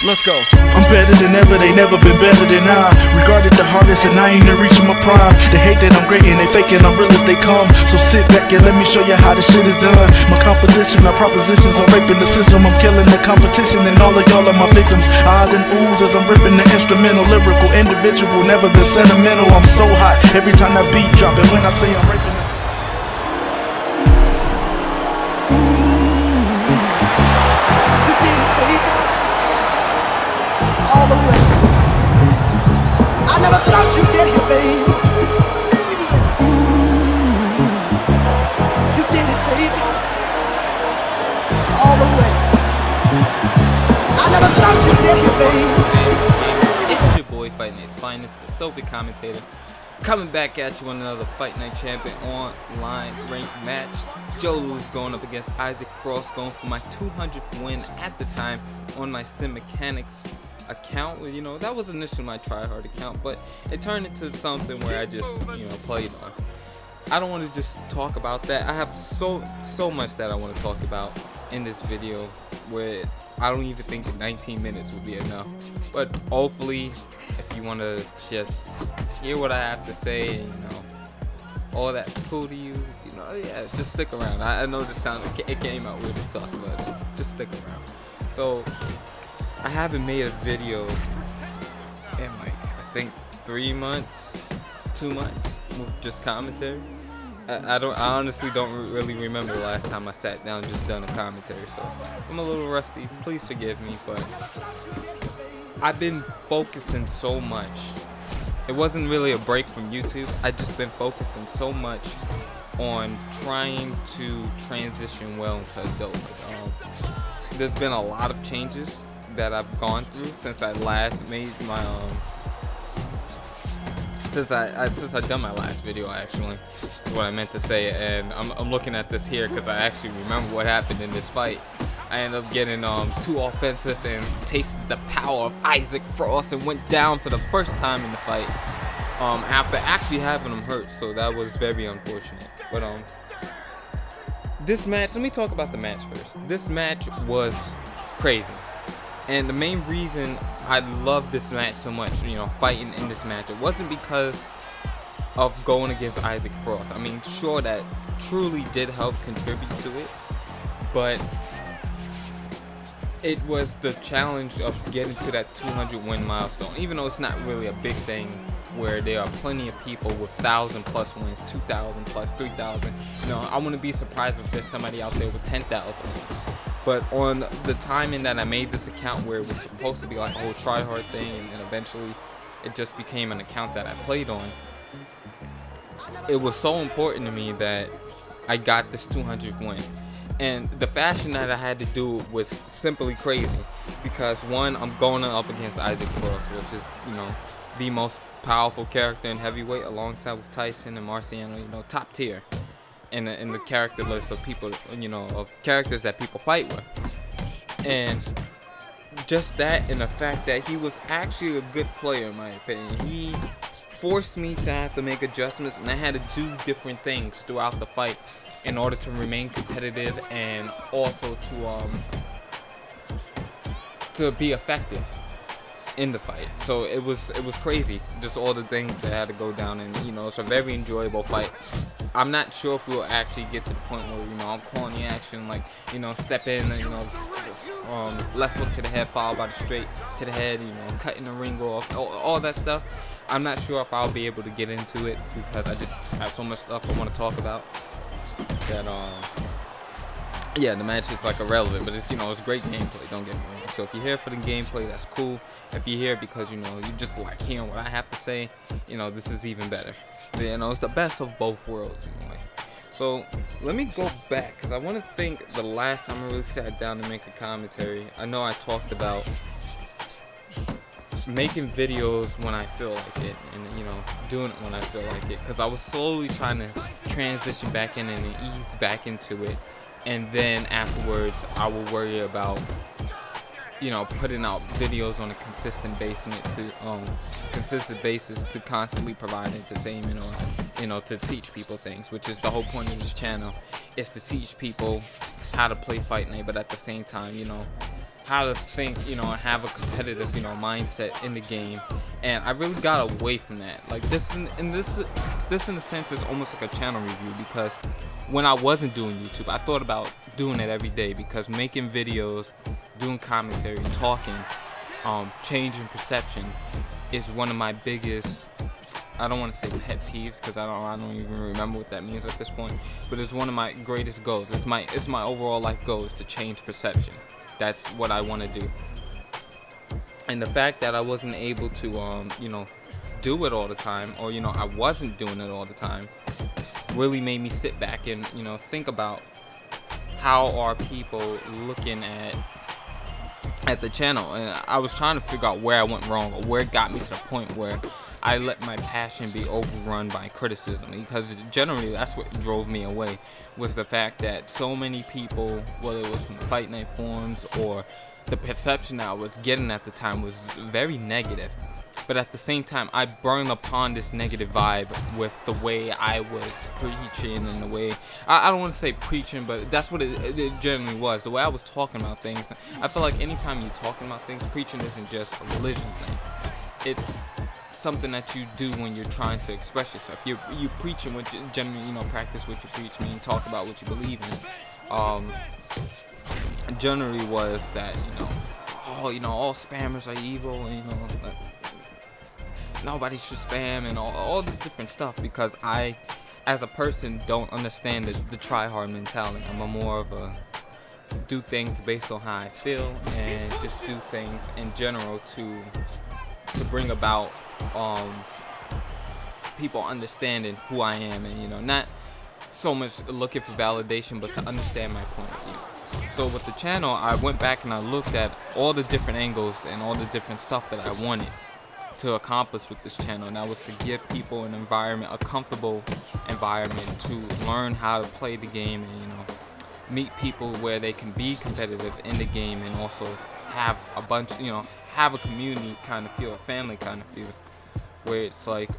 Let's go. I'm better than ever, they never been better than I. Regarded the hardest and I ain't even reaching my prime. They hate that I'm great and they faking I'm real as they come. So sit back and let me show you how this shit is done. My composition, my propositions, I'm raping the system. I'm killing the competition and all of y'all are my victims. Eyes and oohs as I'm ripping the instrumental, lyrical, individual, never been sentimental. I'm so hot every time that beat drop, and when I say I'm raping the all the way. I never thought you'd get here, baby. You did it, baby. All the way. I never thought you'd get here, baby. It's your boy, Fight Night's finest, the Sophie commentator, coming back at you on another Fight Night Champion online ranked match. Joe Louis going up against Isaac Frost, going for my 200th win at the time on my Sim Mechanics account. You know, that was initially my tryhard account, but it turned into something where I just, played on. I don't want to just talk about that. I have so much that I want to talk about in this video, where I don't even think 19 minutes would be enough. But hopefully, if you want to just hear what I have to say, all that's cool to you, yeah, just stick around. I know this sounds, it came out weird as fuck, but just stick around. So, I haven't made a video in I think 3 months, 2 months with just commentary. I honestly don't really remember the last time I sat down and just done a commentary, so I'm a little rusty. Please forgive me, but I've been focusing so much. It wasn't really a break from YouTube. I've just been focusing so much on trying to transition well into adulthood. There's been a lot of changes that I've gone through since I last made my since I done my last video, actually, is what I meant to say. And I'm looking at this here because I actually remember what happened in this fight. I ended up getting too offensive and tasted the power of Isaac Frost and went down for the first time in the fight after actually having him hurt, so that was very unfortunate. But this match, let me talk about the match first. This match was crazy. And the main reason I loved this match so much, fighting in this match, it wasn't because of going against Isaac Frost. I mean, sure, that truly did help contribute to it, but it was the challenge of getting to that 200 win milestone. Even though it's not really a big thing, where there are plenty of people with 1,000+ wins, 2,000+, 3,000. I wouldn't be surprised if there's somebody out there with 10,000 wins. But on the timing that I made this account, where it was supposed to be like a whole try-hard thing, and eventually it just became an account that I played on, it was so important to me that I got this 200th win. And the fashion that I had to do it was simply crazy, because one, I'm going up against Isaac Frost, which is, the most powerful character in heavyweight, alongside with Tyson and Marciano, top tier in the character list of people, of characters that people fight with. And just that, and the fact that he was actually a good player, in my opinion. He forced me to have to make adjustments, and I had to do different things throughout the fight in order to remain competitive, and also to be effective in the fight. So it was crazy, just all the things that had to go down, and it's a very enjoyable fight. I'm not sure if we'll actually get to the point where I'm calling the action, like step in, just left hook to the head followed by the straight to the head, cutting the ring off, all that stuff. I'm not sure if I'll be able to get into it, because I just have so much stuff I want to talk about that yeah, the match is like irrelevant, but it's it's great gameplay, don't get me wrong. So if you're here for the gameplay, that's cool. If you're here because you just like hearing what I have to say, this is even better. It's the best of both worlds anyway. So let me go back, because I want to think the last time I really sat down to make a commentary. I know I talked about making videos when I feel like it, and doing it when I feel like it, because I was slowly trying to transition back in and ease back into it. And then afterwards, I will worry about, putting out videos on a consistent basis to constantly provide entertainment, or, to teach people things, which is the whole point of this channel, is to teach people how to play Fight Night, but at the same time, how to think, and have a competitive, mindset in the game. And I really got away from that. Like this in a sense is almost like a channel review, because when I wasn't doing YouTube, I thought about doing it every day, because making videos, doing commentary, talking, changing perception is one of my biggest, I don't want to say pet peeves, because I don't even remember what that means at this point, but it's one of my greatest goals. It's my overall life goal, is to change perception. That's what I want to do. And the fact that I wasn't able to do it all the time, or I wasn't doing it all the time, really made me sit back and think about how are people looking at the channel. And I was trying to figure out where I went wrong, or where it got me to the point where I let my passion be overrun by criticism, because generally that's what drove me away, was the fact that so many people, whether it was from the Fight Night forums or the perception I was getting at the time, was very negative. But at the same time, I burned upon this negative vibe with the way I was preaching, and the way, I don't want to say preaching, but that's what it generally was. The way I was talking about things. I feel like anytime you're talking about things, preaching isn't just a religion thing. It's something that you do when you're trying to express yourself. You preaching what you generally, practice what you preach, meaning talk about what you believe in. Generally was that, all spammers are evil, and like, nobody should spam, and all this different stuff, because I, as a person, don't understand the try-hard mentality. I'm a more of a do things based on how I feel, and just do things in general to bring about people understanding who I am, and not so much looking for validation, but to understand my point of view. So with the channel, I went back and I looked at all the different angles and all the different stuff that I wanted to accomplish with this channel, and that was to give people an environment, a comfortable environment, to learn how to play the game, and meet people where they can be competitive in the game, and also have a bunch, have a community kind of feel, a family kind of feel, where it's like,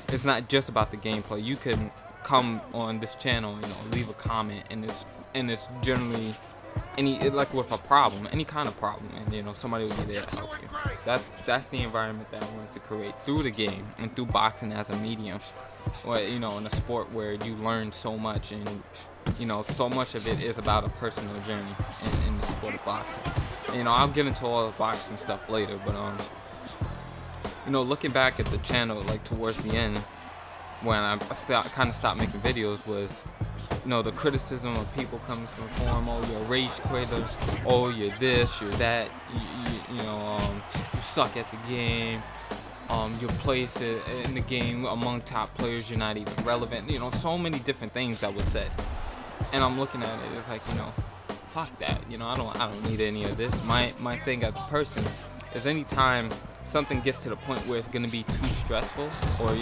it's not just about the gameplay. You can come on this channel, leave a comment, and it's generally like with a problem, any kind of problem, and somebody will be there to help you. That's the environment that I wanted to create through the game and through boxing as a medium, or in a sport where you learn so much, and so much of it is about a personal journey in the sport of boxing. I'll get into all the boxing stuff later, but looking back at the channel, like towards the end, when I kind of stopped making videos, was the criticism of people coming from the forum. Oh, you're a rage creator. Oh, you're this, you're that. You suck at the game. Your place in the game among top players, you're not even relevant. So many different things that was said. And I'm looking at it, it's like, fuck that. I don't need any of this. My thing as a person is, anytime something gets to the point where it's going to be too stressful, or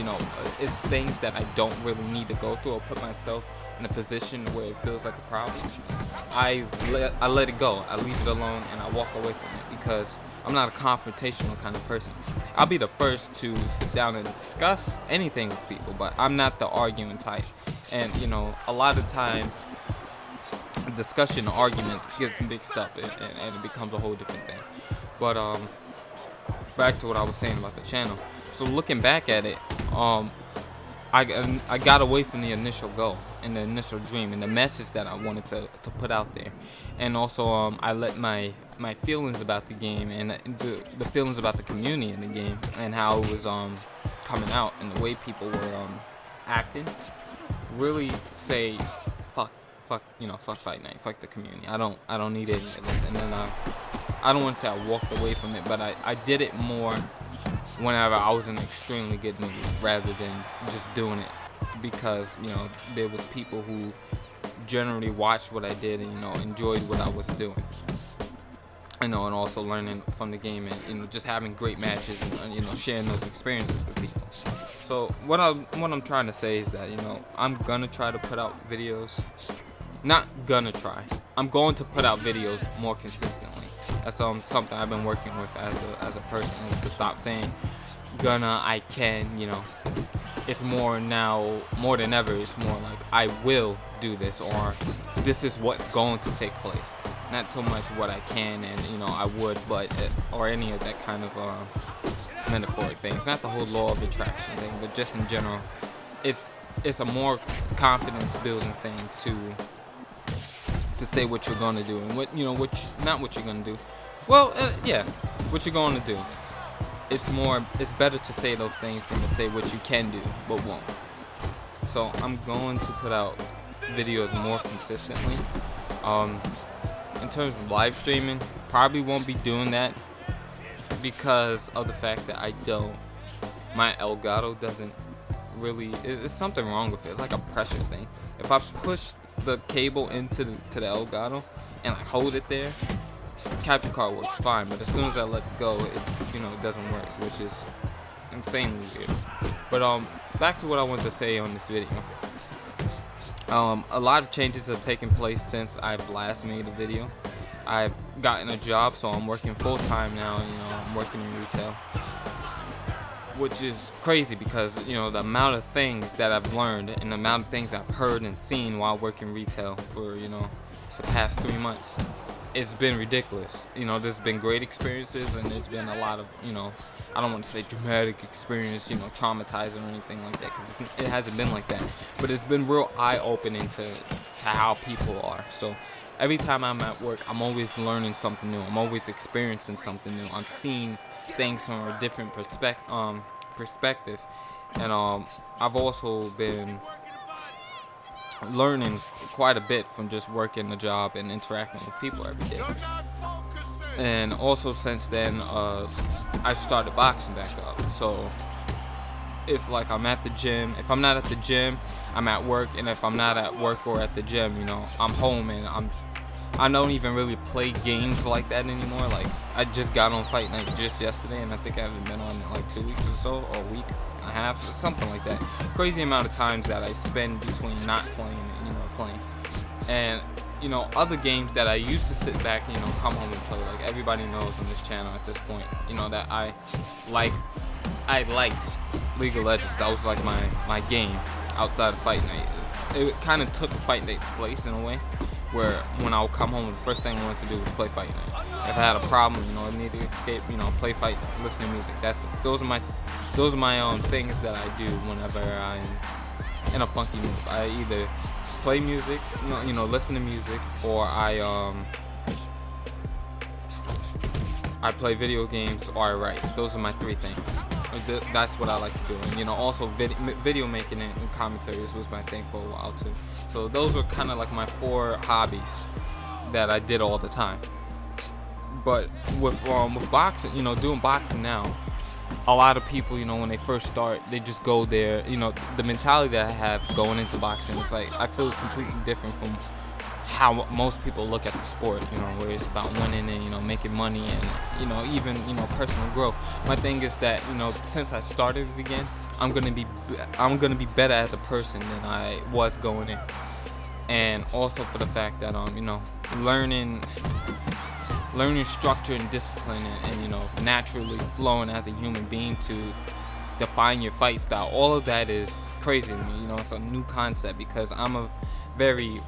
it's things that I don't really need to go through, or put myself in a position where it feels like a problem, I let it go. I leave it alone, and I walk away from it, because I'm not a confrontational kind of person. I'll be the first to sit down and discuss anything with people, but I'm not the arguing type. And a lot of times discussion, argument gets mixed up, and it becomes a whole different thing. But back to what I was saying about the channel. So looking back at it, I got away from the initial goal and the initial dream and the message that I wanted to put out there, and also I let my feelings about the game and the feelings about the community in the game, and how it was coming out, and the way people were acting, really say fuck Fight Night, fuck the community. I don't need any of this. And then I don't want to say I walked away from it, but I did it more whenever I was in an extremely good mood, rather than just doing it because there was people who generally watched what I did and enjoyed what I was doing. And also learning from the game, and just having great matches, and sharing those experiences with people. So what I'm trying to say is that I'm gonna try to put out videos. Not gonna try. I'm going to put out videos more consistently. That's something I've been working with as a person, is to stop saying gonna, I can. It's more now, more than ever. It's more like I will do this, or this is what's going to take place. not so much what I can and I would, but or any of that kind of metaphoric things. Not the whole law of attraction thing, but just in general, it's a more confidence building thing to say what you're gonna do and not what you're gonna do. Well, yeah, what you're gonna do. It's better to say those things than to say what you can do but won't. So I'm going to put out videos more consistently. In terms of live streaming, probably won't be doing that because of the fact that my Elgato doesn't really, it's something wrong with it. It's like a pressure thing. If I push the cable into the Elgato and I hold it there, capture card works fine, but as soon as I let it go, it doesn't work, which is insanely weird. But back to what I wanted to say on this video. A lot of changes have taken place since I've last made a video. I've gotten a job, so I'm working full-time now. I'm working in retail, which is crazy because the amount of things that I've learned and the amount of things I've heard and seen while working retail for the past 3 months, it's been ridiculous. There's been great experiences and there's been a lot of I don't want to say dramatic experience, traumatizing or anything like that, because it hasn't been like that, but it's been real eye-opening to how people are. So every time I'm at work, I'm always learning something new. I'm always experiencing something new. I'm seeing things from a different perspective, and I've also been learning quite a bit from just working the job and interacting with people every day. And also since then, I started boxing back up. So it's like I'm at the gym. If I'm not at the gym, I'm at work, and if I'm not at work or at the gym, I'm home, and I don't even really play games like that anymore. Like, I just got on Fight Night just yesterday, and I think I haven't been on it like 2 weeks or so, or a week and a half, so something like that. Crazy amount of times that I spend between not playing and playing. And other games that I used to sit back and come home and play, like everybody knows on this channel at this point, that I liked League of Legends. That was like my game outside of Fight Night. It kind of took Fight Night's place in a way, where when I would come home, the first thing I wanted to do was play Fight Night. If I had a problem, I needed to escape, play Fight, listen to music. Those are my things that I do whenever I'm in a funky mood. I either play music, listen to music, or I play video games, or I write. Those are my 3 things. That's what I like to do. And also video making and commentaries was my thing for a while too. So those were kind of like my 4 hobbies that I did all the time. But with boxing, doing boxing now, a lot of people, when they first start, they just go there. The mentality that I have going into boxing is like, I feel it's completely different from how most people look at the sport, where it's about winning and, making money and, even, personal growth. My thing is that, since I started it again, I'm gonna be better as a person than I was going in. And also for the fact that, learning structure and discipline and naturally flowing as a human being to define your fight style. All of that is crazy to me. It's a new concept because I'm a very,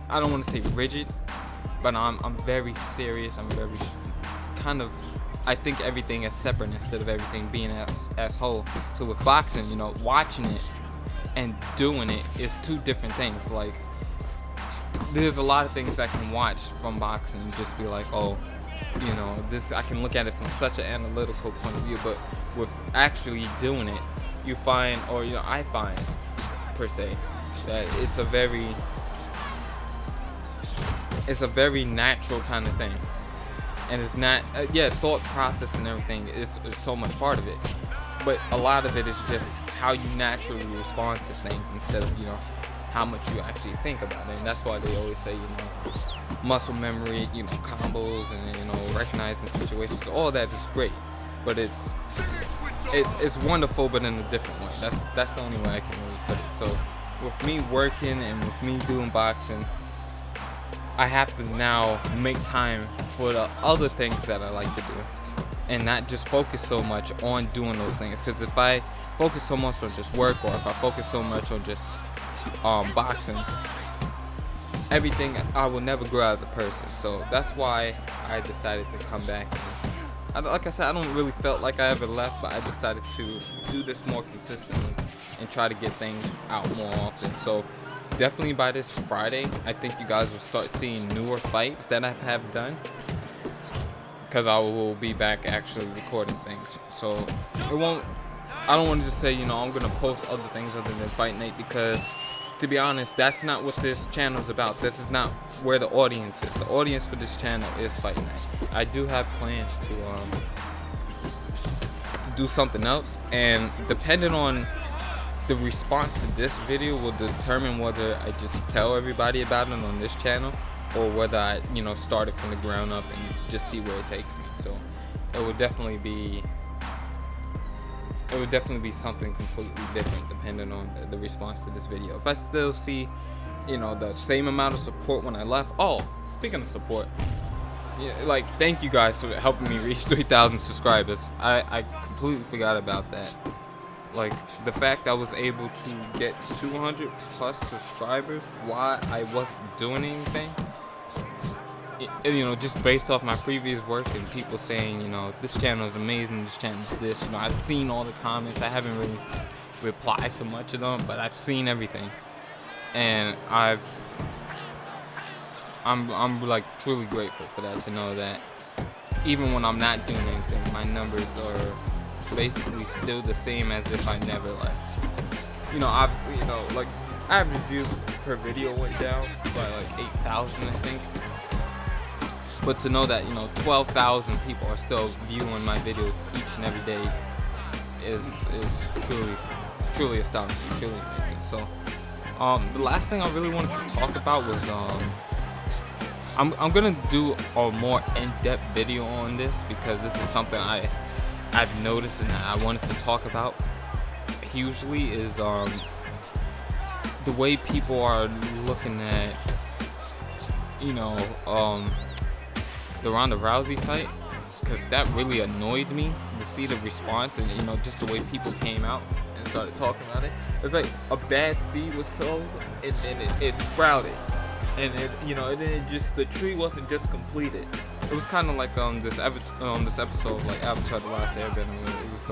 I don't want to say rigid, but I'm very serious. I'm very kind of, I think everything is separate instead of everything being as whole. So with boxing, watching it and doing it is 2 different things. Like, there's a lot of things I can watch from boxing and just be like, oh, this, I can look at it from such an analytical point of view, but with actually doing it, you find, or I find per se, that it's a very natural kind of thing. And it's not, thought process and everything is so much part of it, but a lot of it is just how you naturally respond to things instead of how much you actually think about it. And that's why they always say muscle memory, combos, and recognizing situations. All that is great, but it's wonderful, but in a different way. That's the only way I can really put it. So with me working and with me doing boxing, I have to now make time for the other things that I like to do, and not just focus so much on doing those things. Because if I focus so much on just work, or if I focus so much on just boxing, everything, I will never grow as a person. So that's why I decided to come back. Like I said, I don't really felt like I ever left, but I decided to do this more consistently and try to get things out more often. So definitely by this Friday, I think you guys will start seeing newer fights that I have done, because I will be back actually recording things. So it won't, I don't want to just say, you know, I'm gonna post other things other than Fight Night, because to be honest, that's not what this channel is about. This is not where the audience is. The audience for this channel is Fight Night. I do have plans to do something else, and depending on the response to this video will determine whether I just tell everybody about it on this channel, or whether I, you know, start it from the ground up and just see where it takes me. So it would definitely be something completely different depending on the response to this video. If I still see, you know, the same amount of support when I left. Oh, speaking of support, yeah, like, thank you guys for helping me reach 3,000 subscribers. I completely forgot about that. Like, the fact I was able to get 200 plus subscribers while I wasn't doing anything, you know, just based off my previous work and people saying, you know, this channel is amazing, this channel is this, you know, I've seen all the comments. I haven't really replied to much of them, but I've seen everything, and I'm like truly grateful for that, to know that even when I'm not doing anything, my numbers are basically still the same as if I never left. You know, obviously, you know, like, average views per video went down by like 8,000, I think. But to know that, you know, 12,000 people are still viewing my videos each and every day is truly astonishing, truly amazing. So, the last thing I really wanted to talk about was, I'm gonna do a more in-depth video on this, because this is something I've noticed and I wanted to talk about hugely, is the way people are looking at, you know, the Ronda Rousey fight, because that really annoyed me to see the response, and, you know, just the way people came out and started talking about it. It's like a bad seed was sown, and then it sprouted, and it, you know, and then it just, the tree wasn't just completed. It was kind of like this episode, like Avatar: The Last Airbender. It was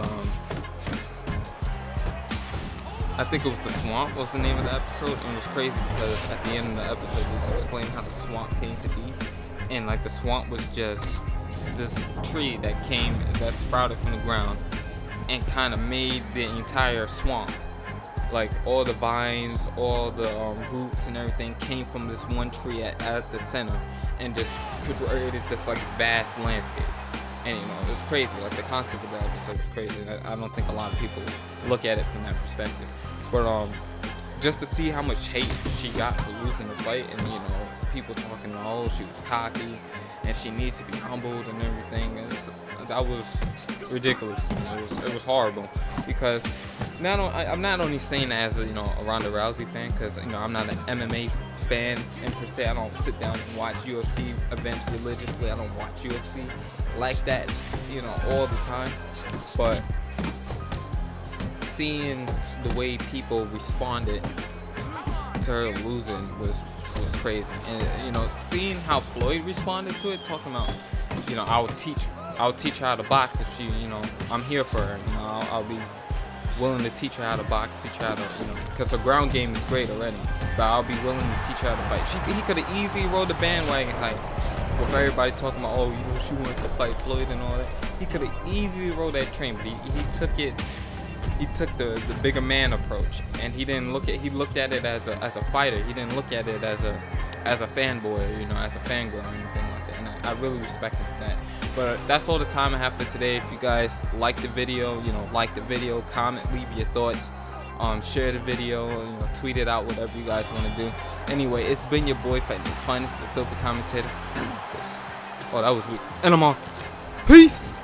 I think it was The Swamp was the name of the episode, and it was crazy because at the end of the episode it was explaining how the swamp came to be. And like, the swamp was just this tree that sprouted from the ground and kind of made the entire swamp. Like, all the vines, all the roots and everything came from this one tree at the center, and just created this like vast landscape. And, you know, it was crazy. Like, the concept of the episode was crazy. I don't think a lot of people look at it from that perspective. But just to see how much hate she got for losing the fight, and, you know, people talking, oh, she was cocky and she needs to be humbled and everything, that was ridiculous. It was horrible, because I'm not only saying that as a, you know, a Ronda Rousey fan, because, you know, I'm not an MMA fan in per se. I don't sit down and watch UFC events religiously. I don't watch UFC like that, you know, all the time. But seeing the way people responded to her losing was crazy. And, you know, seeing how Floyd responded to it, talking about, you know, I'll teach her how to box if she, you know, I'm here for her, you know, I'll be willing to teach her how to box, teach her how to, you know, because her ground game is great already, but I'll be willing to teach her how to fight. He could have easily rode the bandwagon, like, with everybody talking about, oh, you know, she wanted to fight Floyd and all that. He could have easily rode that train, but he took the bigger man approach, and he looked at it as a fighter. He didn't look at it as a fanboy, you know, as a fangirl or anything like that. And I really respect him for that. But that's all the time I have for today. If you guys like the video, you know, like the video, comment, leave your thoughts, share the video, you know, tweet it out, whatever you guys want to do. Anyway, it's been your boy, Fight Night's Finest, the Sofa Commentator, and I'm off this. Oh, that was weak. And I'm off this. Peace!